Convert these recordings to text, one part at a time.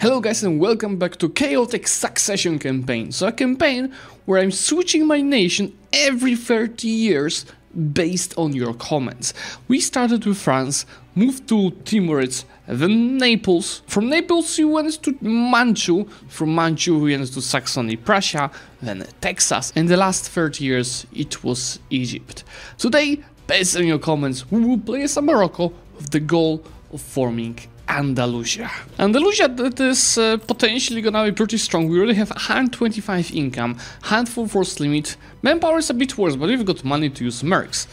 Hello guys and welcome back to Chaotic Succession campaign. So a campaign where I'm switching my nation every 30 years based on your comments. We started with France, moved to Timurids, then Naples. From Naples we went to Manchu, from Manchu we went to Saxony, Prussia, then Texas. And the last 30 years it was Egypt. Today, based on your comments, we will play as Morocco with the goal of forming Andalusia. Andalusia, that is potentially gonna be pretty strong. We already have 125 income, handful force limit. Manpower is a bit worse, but we've got money to use mercs.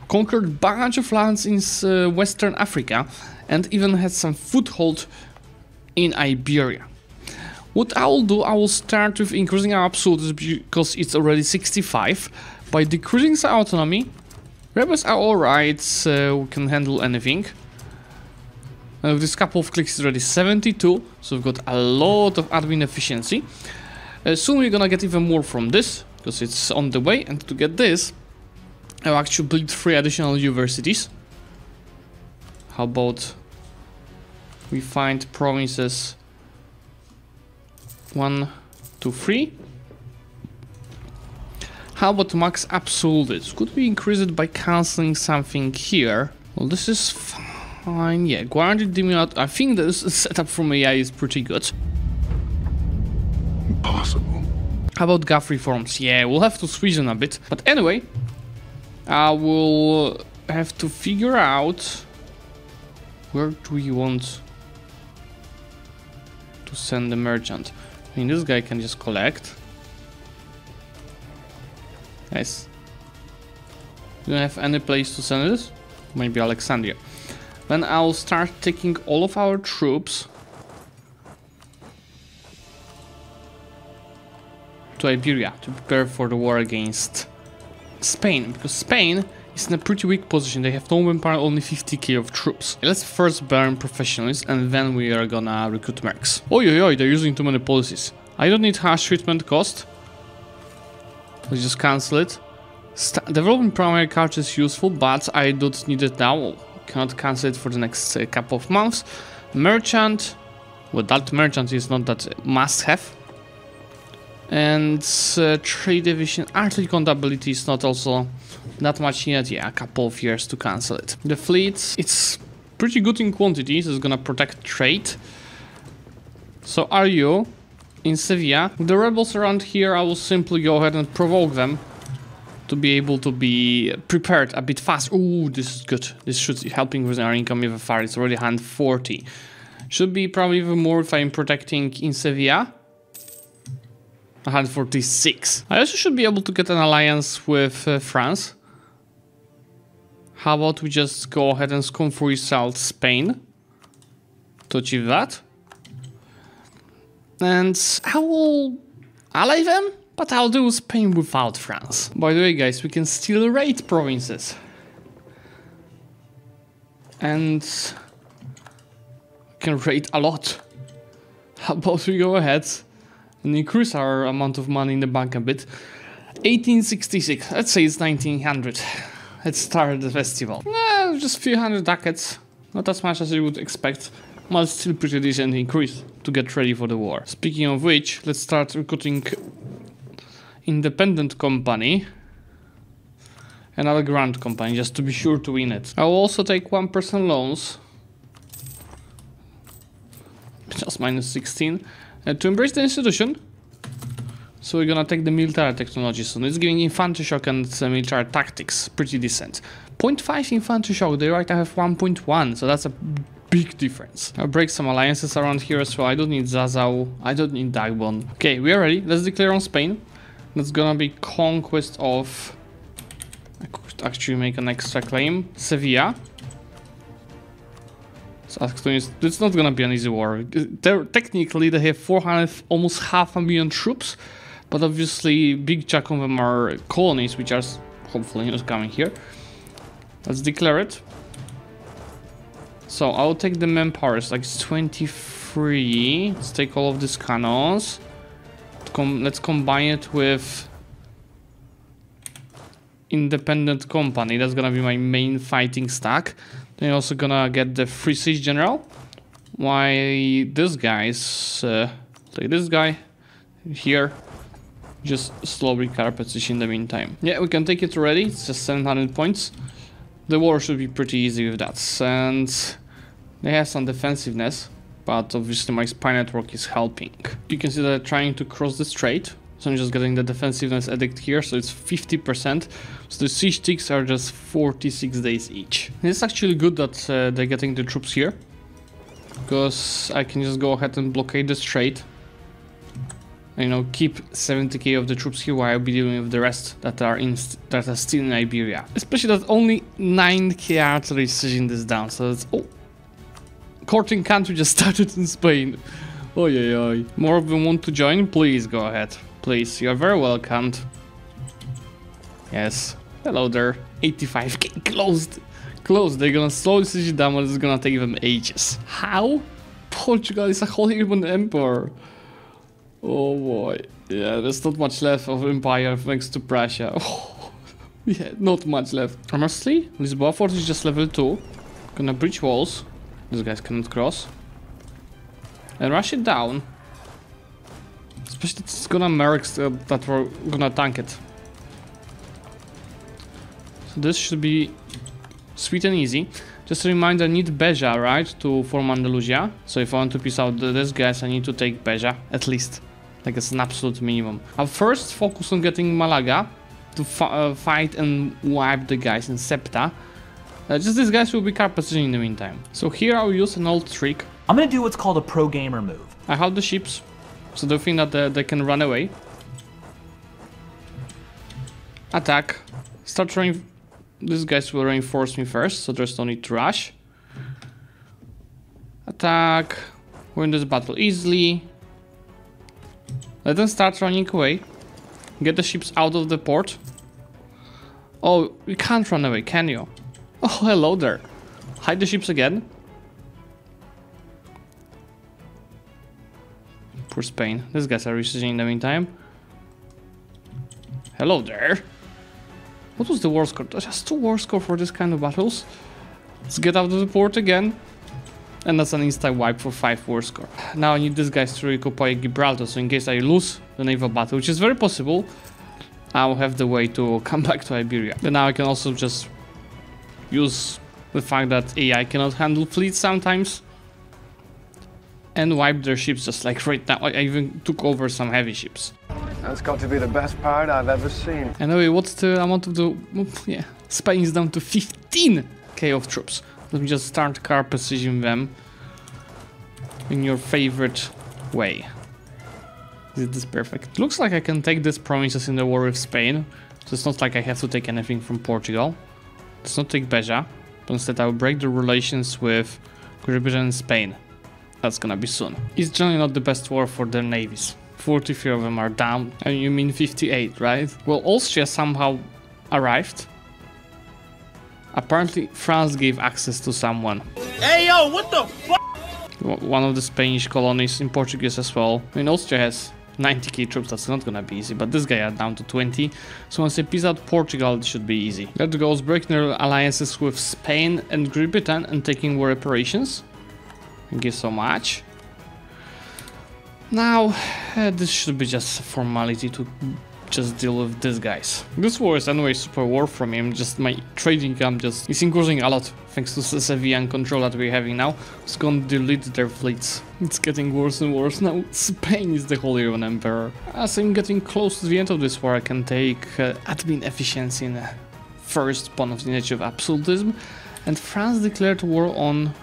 Conquered a bunch of lands in Western Africa and even had some foothold in Iberia. What I will do, I will start with increasing our absolutes because it's already 65. By decreasing the autonomy, rebels are alright, we can handle anything. With this couple of clicks it's already 72, so we've got a lot of admin efficiency. Soon we're gonna get even more from this, because it's on the way, and to get this, I'll actually build 3 additional universities. How about we find provinces 1, 2, 3. How about max absolutes? Could we increase it by cancelling something here? Well, this is fine. Yeah, guaranteed diminution. I think this setup from AI is pretty good. Impossible. How about Gaff reforms? Yeah, we'll have to switch them a bit. But anyway, I will have to figure out where do we want to send the merchant. I mean, this guy can just collect. Nice. Do you have any place to send this? Maybe Alexandria. Then I'll start taking all of our troops to Iberia to prepare for the war against Spain, because Spain is in a pretty weak position. They have no manpower, only 50k of troops. Let's first burn professionals and then we are gonna recruit mercs. Oi, they're using too many policies. I don't need harsh treatment cost. Let's just cancel it. Developing primary cards is useful, but I don't need it now. Cannot cancel it for the next couple of months. Merchant, well, that merchant is not that must have. And trade division, artillery contability is not also that much yet. Yeah, a couple of years to cancel it. The fleet, it's pretty good in quantity, so it's gonna protect trade. So are you in Sevilla? The rebels around here, I will simply go ahead and provoke them to be able to be prepared a bit fast. Ooh, this is good. This should be helping with our income even far. It's already 140. Should be probably even more if I'm protecting in Sevilla. 146. I also should be able to get an alliance with France. How about we just go ahead and scum-free South Spain to achieve that. And I will ally them. But I'll do Spain without France. By the way, guys, we can still raid provinces. And we can raid a lot. How about we go ahead and increase our amount of money in the bank a bit. 1866, let's say it's 1900. Let's start the festival. Just a few hundred ducats. Not as much as you would expect. But still pretty decent increase to get ready for the war. Speaking of which, let's start recruiting independent company, another grand company, just to be sure to win it. I will also take 1% loans, just minus 16, to embrace the institution. So we're gonna take the military technology soon. It's giving infantry shock and military tactics, pretty decent. 0.5 infantry shock, they right now have 1.1, so that's a big difference. I'll break some alliances around here as well. I don't need Zazao, I don't need Dagbon. Okay, we are ready, let's declare on Spain. That's gonna be conquest of, I could actually make an extra claim, Sevilla. So it's not gonna be an easy war. Technically they have 400, almost 500,000 troops, but obviously big chunk of them are colonies, which are hopefully not coming here. Let's declare it. So I'll take the manpower, it's like 23. Let's take all of these cannons. Let's combine it with independent company. That's gonna be my main fighting stack. Then you're also gonna get the free siege general why this guy's like this guy here just slowly carpets in the meantime. Yeah, we can take it already. It's just 700 points. The war should be pretty easy with that, and they have some defensiveness, but obviously my spy network is helping. You can see that I'm trying to cross the strait, so I'm just getting the defensiveness edict here, so it's 50%. So the siege ticks are just 46 days each. It's actually good that they're getting the troops here, because I can just go ahead and blockade the strait. You know, keep 70k of the troops here while I'll be dealing with the rest that are still in Iberia. Especially that only 9k artillery is sieging this down, so it's... Oh! Courting country just started in Spain. Oi, oi, oi. More of them want to join? Please go ahead. Please, you are very welcomed. Yes. Hello there. 85k closed. Closed. They're gonna slowly siege it down, but it's gonna take them ages. How? Portugal is a whole Roman empire. Oh boy, yeah, there's not much left of empire thanks to Prussia. Oh, yeah, not much left. Honestly, Lisboa fort is just level 2. Gonna breach walls. These guys cannot cross. And rush it down. Especially it's gonna mercs that were gonna tank it. So this should be sweet and easy. Just a reminder, I need Beja, right, to form Andalusia. So if I want to piece out these guys, I need to take Beja, at least. Like it's an absolute minimum. I'll first focus on getting Malaga to fight and wipe the guys in Septa. Just these guys will be carpetting in the meantime. So here I'll use an old trick. I'm gonna do what's called a pro gamer move. I have the ships, so they think that they can run away. Attack. Start trying. These guys will reinforce me first, so there's no need to rush. Attack. Win this battle easily. Let them start running away. Get the ships out of the port. Oh, you can't run away, can you? Oh, hello there. Hide the ships again. Poor Spain. These guys are researching in the meantime. Hello there. What was the war score? Just 2 war score for this kind of battles. Let's get out of the port again. And that's an insta wipe for 5 war score. Now I need these guys to reoccupy Gibraltar, so in case I lose the naval battle, which is very possible, I'll have the way to come back to Iberia. But now I can also just use the fact that AI cannot handle fleets sometimes and wipe their ships just like right now. I even took over some heavy ships. That's got to be the best part I've ever seen. Anyway, what's the amount of the... Yeah, Spain is down to 15k of troops. Let me just start car precision them in your favorite way. Is this perfect? Looks like I can take these provinces in the war with Spain. So it's not like I have to take anything from Portugal. Let's not take Beja, but instead I'll break the relations with Great Britain and Spain. That's gonna be soon. It's generally not the best war for their navies. 43 of them are down. And you mean 58, right? Well, Austria somehow arrived. Apparently, France gave access to someone. Hey yo, what the fuck? One of the Spanish colonies in Portuguese as well. I mean, Austria has 90k troops, that's not gonna be easy, but this guy are down to 20. So once they piece out Portugal, it should be easy. Let's go breaking their alliances with Spain and Great Britain and taking war reparations. Thank you so much. Now, this should be just a formality to just deal with these guys. This war is anyway super war for me. My trading income is increasing a lot thanks to the Sevillian control that we're having now. It's gonna delete their fleets. It's getting worse and worse now. Spain is the Holy Roman Emperor. As I'm getting close to the end of this war, I can take admin efficiency in the first pawn of the nature of absolutism. And France declared war on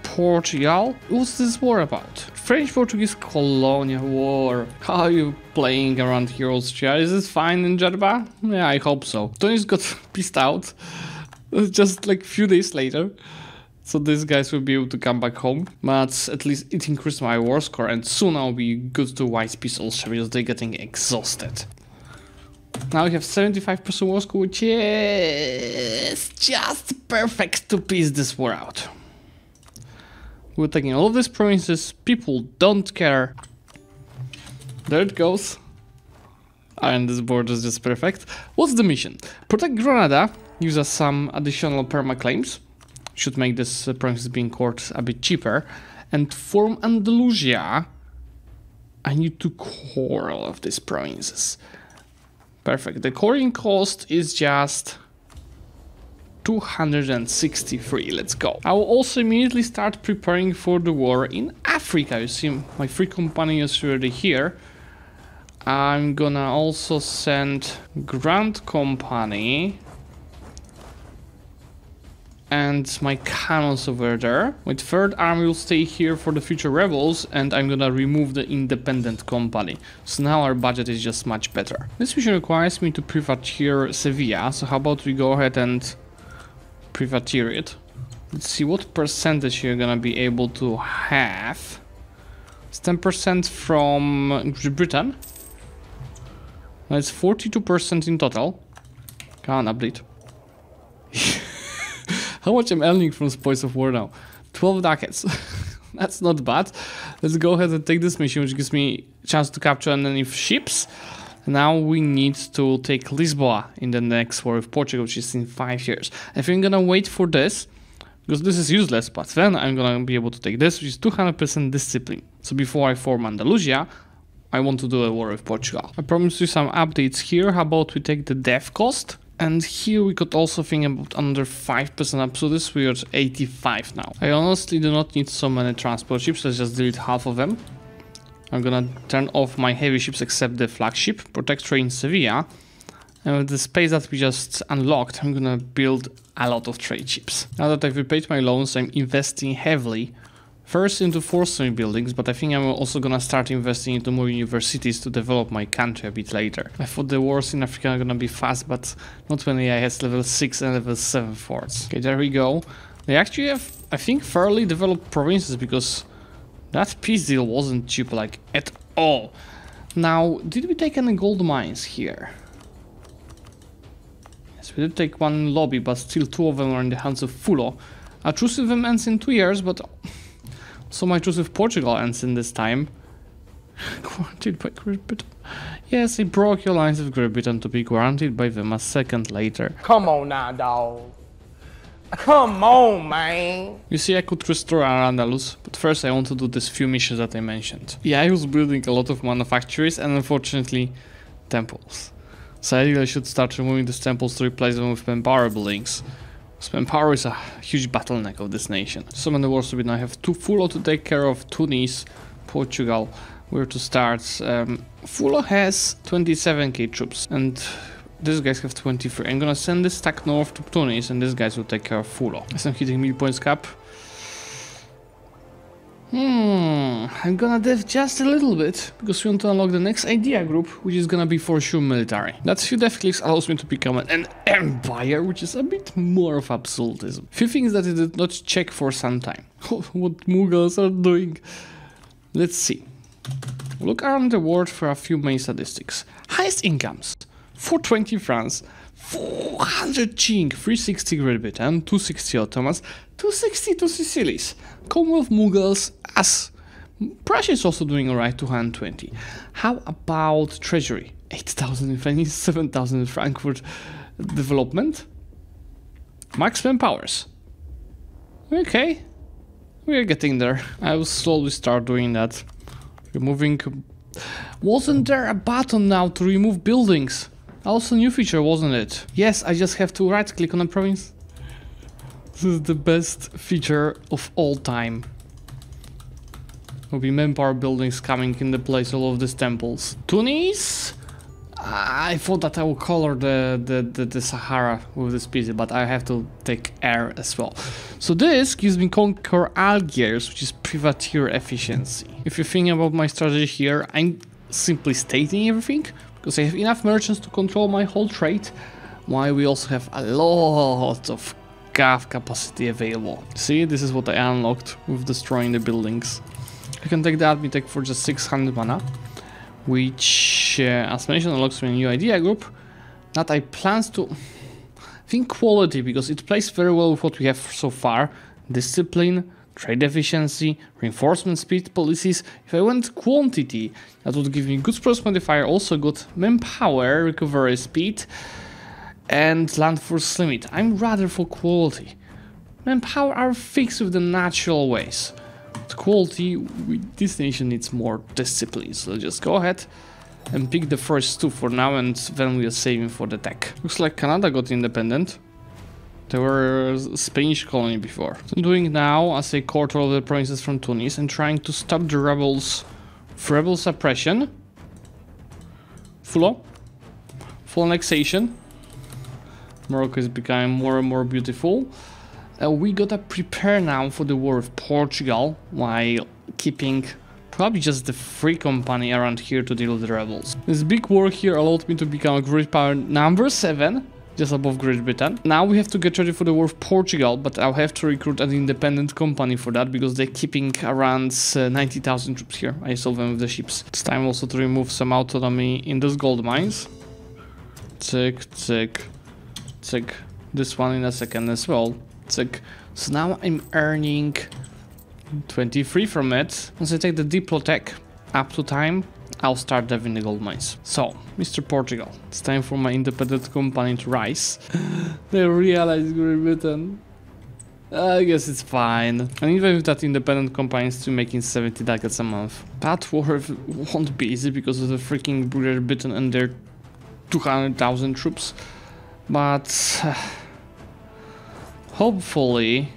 Portugal. What's this war about? French-Portuguese colonial war. How are you playing around here, Austria? Is this fine in Jerba? Yeah, I hope so. Tunis got pissed out just like a few days later. So these guys will be able to come back home. But at least it increased my war score, and soon I'll be good to white peace Austria because they're getting exhausted. Now we have 75% war score, which is just perfect to piece this war out. We're taking all of these provinces, people don't care. There it goes. And this board is just perfect. What's the mission? Protect Granada, gives us some additional perma claims. Should make this provinces being court a bit cheaper. And form Andalusia, I need to core all of these provinces. Perfect. The coring cost is just 263. Let's go. I will also immediately start preparing for the war in Africa. You see, my free company is already here. I'm gonna also send Grand Company and my cannons over there. My third army will stay here for the future rebels, and I'm gonna remove the independent company. So now our budget is just much better. This mission requires me to privateer Sevilla, so how about we go ahead and privateer it. Let's see what percentage you're gonna be able to have. It's 10% from Great Britain. That's 42% in total. Come on, update. How much I'm earning from Spoils of War now? 12 ducats. That's not bad. Let's go ahead and take this mission, which gives me a chance to capture enemy ships. Now we need to take Lisboa in the next war with Portugal, which is in 5 years. I think I'm gonna wait for this, because this is useless, but then I'm gonna be able to take this, which is 200% discipline. So before I form Andalusia, I want to do a war with Portugal. I promised you some updates here. How about we take the dev cost? And here we could also think about under 5% up, so this we are at 85 now. I honestly do not need so many transport ships, let's just delete half of them. I'm gonna turn off my heavy ships except the flagship, Protectorate in Sevilla. And with the space that we just unlocked, I'm gonna build a lot of trade ships. Now that I've repaid my loans, I'm investing heavily. First into forestry buildings, but I think I'm also gonna start investing into more universities to develop my country a bit later. I thought the wars in Africa are gonna be fast, but not when AI has level 6 and level 7 forts. Okay, there we go. They actually have, I think, fairly developed provinces, because that peace deal wasn't cheap, like, at all. Now, did we take any gold mines here? Yes, we did take one lobby, but still 2 of them are in the hands of Fulo. Our truce with them ends in 2 years, but so my truce with Portugal ends in this time. Guaranteed by Great Britain. Yes, it broke your lines with Great Britain to be guaranteed by them a second later. Come on now, dog. Come on, man. You see, I could restore Al-Andalus, but first I want to do these few missions that I mentioned. Yeah, I was building a lot of manufactories and unfortunately temples. So I really should start removing these temples to replace them with manpower buildings. Manpower is a huge bottleneck of this nation. So many wars to be. Now I have Fulo to take care of, Tunis, Portugal, where to start. Fulo has 27k troops and these guys have 23. I'm gonna send this stack north to Tunis and these guys will take care of Fulo. As I'm hitting mid points cap. I'm gonna dev just a little bit, because we want to unlock the next idea group, which is gonna be for sure military. That few dev clicks allows me to become an empire, which is a bit more of absolutism. Few things that I did not check for some time. What Mughals are doing. Let's see. Look around the world for a few main statistics. Highest incomes. 420 France, 400 Qing, 360 Great Britain, 260 Ottomans, 262 Sicilies. Commonwealth Mughals, as Prussia is also doing alright, 220. How about treasury? 8,000 in Venice, 7,000 in Frankfurt. Development? Maximum powers. Okay, we're getting there. I will slowly start doing that. Removing. Wasn't there a button now to remove buildings? Also new feature, wasn't it? Yes, I just have to right click on a province. This is the best feature of all time. Will be manpower buildings coming in the place of all of these temples. Tunis? I thought that I will color the Sahara with this piece, but I have to take air as well. So this gives me conquer Algiers, which is privateer efficiency. If you think about my strategy here, I'm simply stating everything, because I have enough merchants to control my whole trade, while we also have a lot of GAF capacity available. See, this is what I unlocked with destroying the buildings. You can take the admin tech for just 600 mana, which, as mentioned, unlocks me a new idea group that I plan to think quality, because it plays very well with what we have so far. Discipline, trade efficiency, reinforcement speed policies. If I went quantity, that would give me good sports modifier, also good manpower, recovery speed, and land force limit. I'm rather for quality. Manpower are fixed with the natural ways. quality, this nation needs more discipline. So just go ahead and pick the first two for now, and then we are saving for the tech. Looks like Canada got independent. They were a Spanish colony before. So I'm doing now as a quarter of the provinces from Tunis and trying to stop the rebels, rebel suppression. Full annexation. Morocco is becoming more and more beautiful. We gotta prepare now for the war with Portugal while keeping probably just the free company around here to deal with the rebels. This big war here allowed me to become a great power number 7. Just above Great Britain. Now we have to get ready for the war with Portugal, but I'll have to recruit an independent company for that because they're keeping around 90,000 troops here. I saw them with the ships. It's time also to remove some autonomy in those gold mines. Tick, tick, tick. This one in a second as well. Tick. So now I'm earning 23 from it. Once I take the Diplotech up to time, I'll start diving the gold mines. So, Mr. Portugal, it's time for my independent company to rise. They realize Great Britain. I guess it's fine. And even with that independent company, still making 70 ducats a month. That war won't be easy because of the freaking Great Britain and their 200,000 troops. But hopefully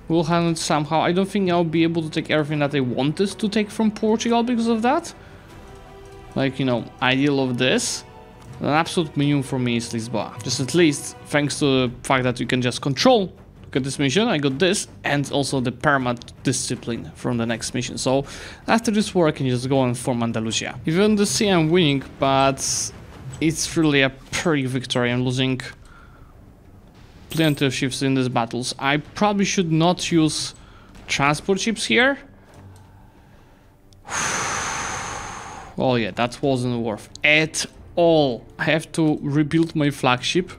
we'll handle it somehow. I don't think I'll be able to take everything that I wanted to take from Portugal because of that. Like, you know, ideal of this. An absolute minimum for me is Lisboa. Just at least, thanks to the fact that you can just control, get this mission, I got this, and also the perma discipline from the next mission. So, after this war, I can just go and form Andalusia. Even the sea I'm winning, but it's really a pretty victory. I'm losing plenty of ships in these battles. I probably should not use transport ships here. Oh yeah, that wasn't worth at all. I have to rebuild my flagship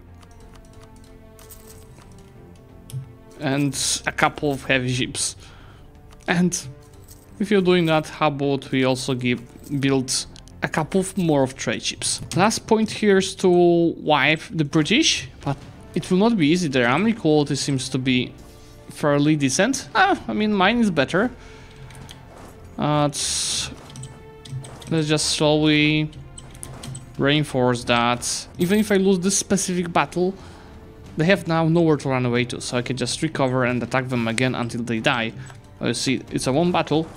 and a couple of heavy ships. And if you're doing that, how about we also build a couple more of trade ships. Last point here is to wipe the British, but it will not be easy. Their army quality seems to be fairly decent. I mean, mine is better. Let's just slowly reinforce that. Even if I lose this specific battle, they have now nowhere to run away to, so I can just recover and attack them again until they die. You see, it's a one battle,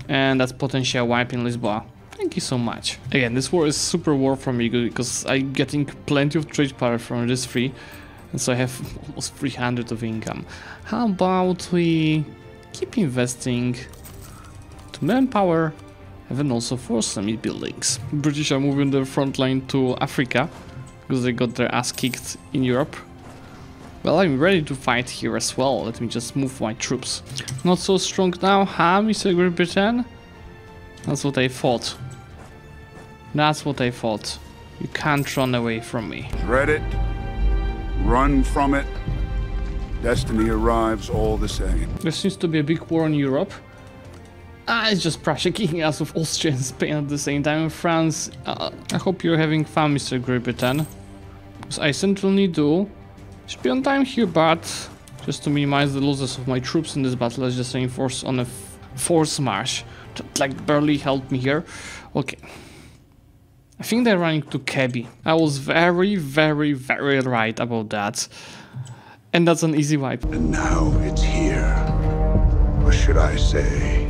and that's potential wipe in Lisboa. Thank you so much. Again, this war is super war for me because I'm getting plenty of trade power from this free, and so I have almost 300 of income. How about we keep investing to manpower and then also for semi buildings. British are moving their front line to Africa because they got their ass kicked in Europe. Well, I'm ready to fight here as well. Let me just move my troops. Not so strong now, huh, Mr. Great Britain? That's what I thought. That's what I thought. You can't run away from me. Dread it. Run from it. Destiny arrives all the same. There seems to be a big war in Europe. It's just Prussia kicking us with Austria and Spain at the same time. France, I hope you're having fun, Mr. Great Britain. Because I certainly do. Should be on time here, but just to minimize the losses of my troops in this battle, let's just reinforce on a force march. That like barely helped me here. Okay. I think they're running to Kebi. I was very, very, very right about that. And that's an easy wipe. And now it's here. Or should I say,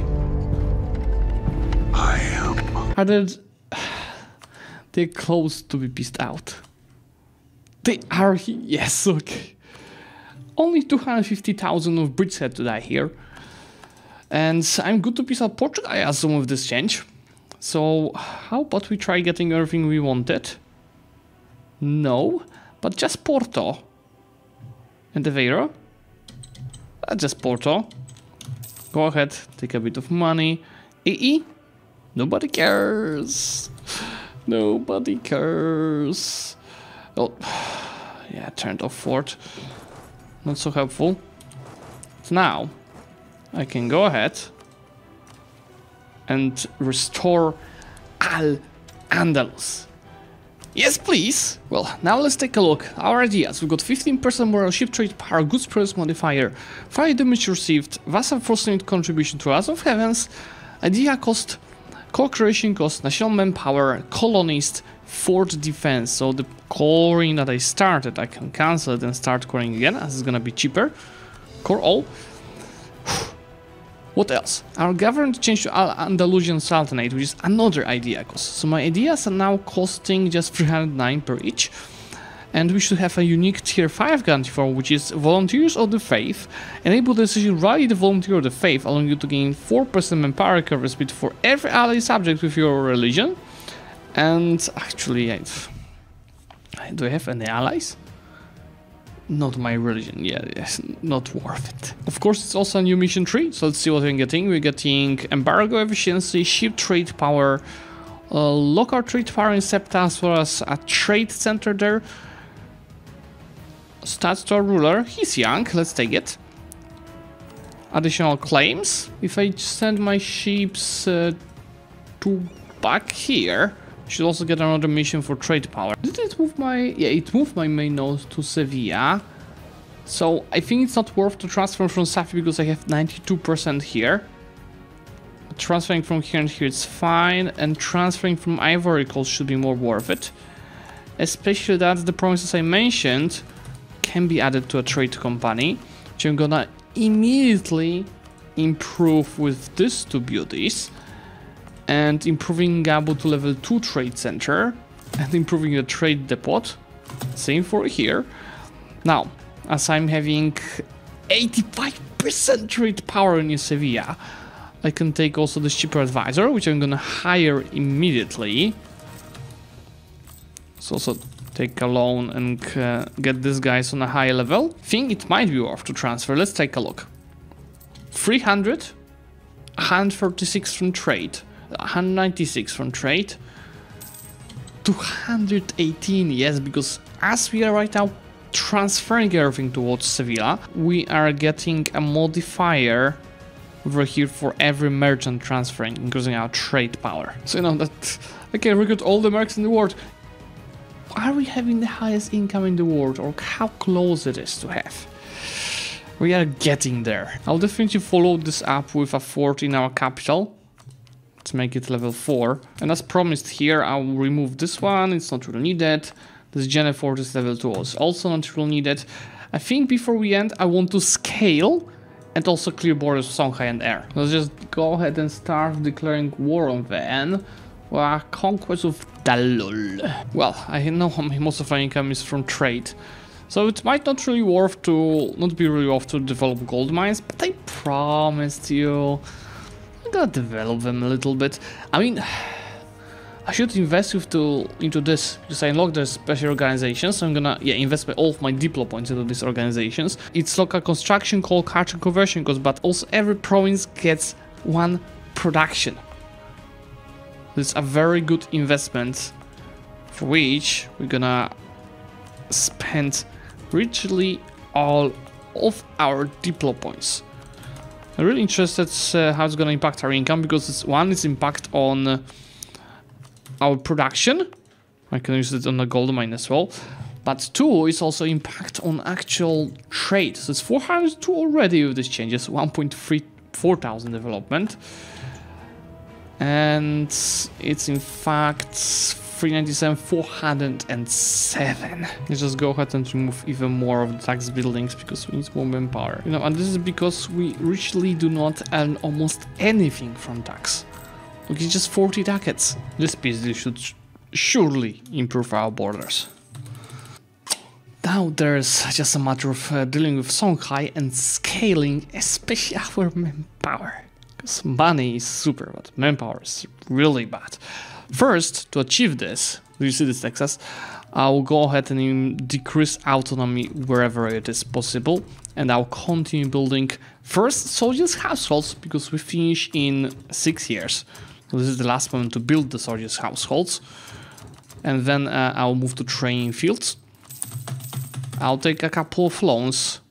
I am. They're close to be pissed out. They are, yes, okay. Only 250,000 of Brits had to die here. And I'm good to piece out Portugal, I assume, with this change. So, how about we try getting everything we wanted? No, but just Porto. And Aveiro? Just Porto. Go ahead, take a bit of money. EE? Nobody cares. Nobody cares. Oh, yeah, turned off fort. Not so helpful. So now, I can go ahead and restore Al-Andalus. Yes, please. Well, now let's take a look. Our ideas. We've got 15% more ship trade power, goods price modifier, fire damage received, vassal force unit contribution to House of Heavens, idea cost, co-creation cost, national manpower, colonist, fort defense. So the coring that I started, I can cancel it and start coring again, as it's gonna be cheaper. Core all. What else? Our government changed to Al-Andalusian Sultanate, which is another idea cost. So my ideas are now costing just 309 per each. And we should have a unique tier 5 guarantee for, which is Volunteers of the Faith. Enable the decision rally the Volunteer of the Faith, allowing you to gain 4% manpower recovery speed for every ally subject with your religion. And actually, do I have any allies? Not my religion, yeah, yes, not worth it. Of course, it's also a new mission tree, so let's see what we're getting. We're getting embargo efficiency, ship trade power, local trade power in Septa, as well as a trade center there. Stats to our ruler, he's young, let's take it. Additional claims. If I send my ships to back here, should also get another mission for trade power. Did it move my... yeah, it moved my main node to Sevilla. So I think it's not worth to transfer from Safi because I have 92% here. But transferring from here and here it's fine. And transferring from Ivory Coast should be more worth it. Especially that the provinces I mentioned can be added to a trade company, which I'm gonna immediately improve with these two beauties. And improving Gabo to level 2 trade center and improving the trade depot. Same for here. Now, as I'm having 85% trade power in Sevilla, I can take also the cheaper advisor, which I'm gonna hire immediately. So also take a loan and get these guys on a high level. Think it might be worth to transfer. Let's take a look. 300, 136 from trade. 196 from trade, 218, yes, because as we are right now transferring everything towards Sevilla, we are getting a modifier over here for every merchant transferring, increasing our trade power. So you know that I can recruit all the mercs in the world. Are we having the highest income in the world, or how close it is to have? We are getting there. I'll definitely follow this up with a fort in our capital. Let's make it level 4. And as promised here, I'll remove this one. It's not really needed. This Gene Fort is level 2. It's also not really needed. I think before we end, I want to scale and also clear borders with Songhai and Air. Let's just go ahead and start declaring war on them. Well, conquest of Dalul. Well, I know most of my income is from trade. So it might not be really worth to develop gold mines, but I promised you. Gotta develop them a little bit. I mean, I should invest into this because I unlocked the special organizations. So I'm gonna invest all of my Diplo points into these organizations. It's local construction, coal, culture conversion cost, but also every province gets one production. It's a very good investment for which we're gonna spend richly all of our Diplo points. I'm really interested how it's going to impact our income, because it's impact on our production. I can use it on the gold mine as well. But 2 is also impact on actual trade. So it's 402 already with these changes, 1.34,000 development. And it's in fact 397, 407. Let's just go ahead and remove even more of the tax buildings because we need more manpower. You know, and this is because we richly do not earn almost anything from tax. Look, it's just 40 ducats. This piece should surely improve our borders. Now there's just a matter of dealing with Songhai and scaling, especially our manpower. Because money is super, but manpower is really bad. First, to achieve this, you see this Texas, I'll go ahead and decrease autonomy wherever it is possible, and I'll continue building first soldiers' households because we finish in 6 years. So this is the last moment to build the soldiers' households, and then I'll move to training fields. I'll take a couple of loans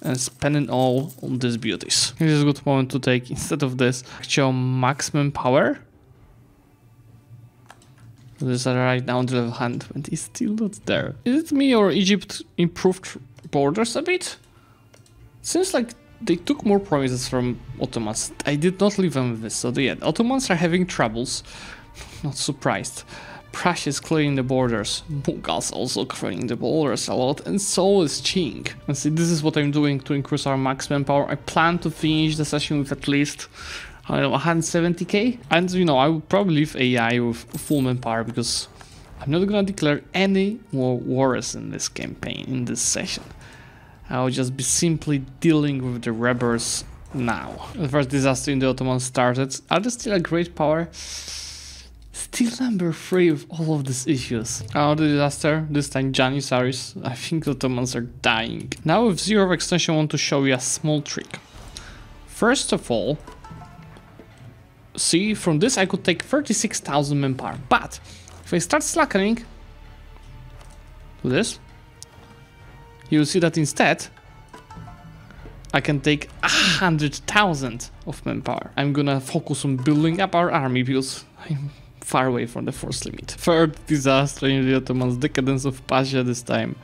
and spend it all on these beauties. This is a good moment to take, instead of this, actual maximum power. These are right now on the level 120, still not there. Is it me or Egypt improved borders a bit? Seems like they took more promises from Ottomans. I did not leave them with this, so yeah, Ottomans are having troubles. Not surprised. Prussia is clearing the borders. Mughals also clearing the borders a lot, and so is Qing. And see, this is what I'm doing to increase our maximum power. I plan to finish the session with at least, I don't know, 170k. And you know, I will probably leave AI with full manpower because I'm not gonna declare any more wars in this campaign, in this session. I'll just be simply dealing with the rebels now. The first disaster in the Ottomans started. Are they still a great power? Still number 3 with all of these issues. Oh, the disaster, this time Janissaries. I think the Ottomans are dying. Now with zero of extension I want to show you a small trick. First of all, see, from this I could take 36,000 manpower, but if I start slackening to this, you will see that instead I can take 100,000 of manpower. I'm gonna focus on building up our army because I'm far away from the force limit. Third disaster in the Ottomans, decadence of Pasha this time.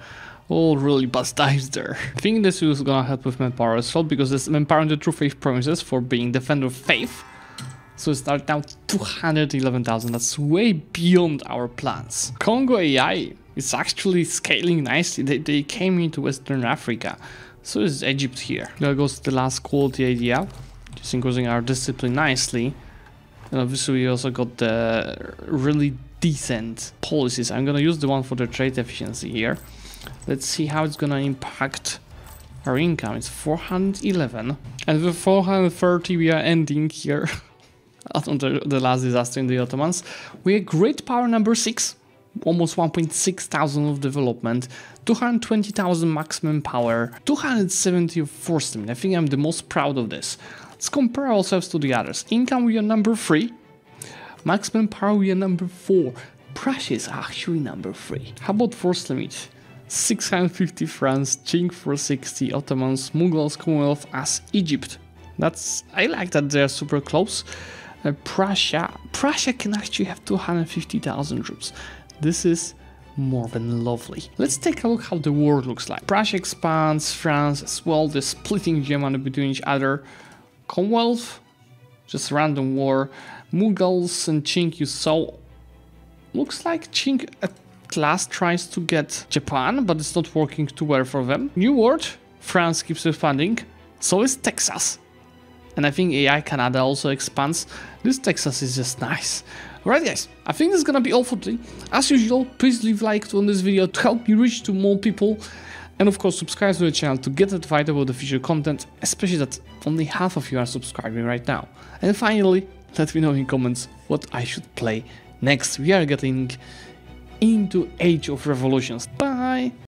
All really bad times there. I think this is gonna help with manpower as well, because this manpower in the True Faith promises for being defender of faith. So it's now 211,000. That's way beyond our plans. Congo AI is actually scaling nicely. They came into Western Africa. So is Egypt here. There goes the last quality idea. Just increasing our discipline nicely. And obviously we also got the really decent policies. I'm gonna use the one for the trade efficiency here. Let's see how it's gonna impact our income. It's 411. And with 430 we are ending here. On the last disaster in the Ottomans. We are great power number 6. Almost 1.6 thousand of development. 220,000 maximum power. 270 of force limit. I think I'm the most proud of this. Let's compare ourselves to the others. Income we are number 3. Maximum power we are number 4. Prussia is actually number 3. How about force limit? 650 France, Qing 460, Ottomans, Mughals, Commonwealth as Egypt. I like that they're super close. Prussia can actually have 250,000 troops. This is more than lovely. Let's take a look how the war looks like. Prussia expands, France as well. They're splitting Germany between each other. Commonwealth, just random war. Mughals and Qing, you saw. Looks like Qing at last tries to get Japan, but it's not working too well for them. New World, France keeps expanding. So is Texas. And I think AI Canada also expands. This Texas is just nice. Alright guys, I think this is gonna be all for today. As usual, please leave a like on this video to help me reach to more people. And of course, subscribe to the channel to get notified about the future content, especially that only half of you are subscribing right now. And finally, let me know in comments what I should play next. We are getting into Age of Revolutions. Bye!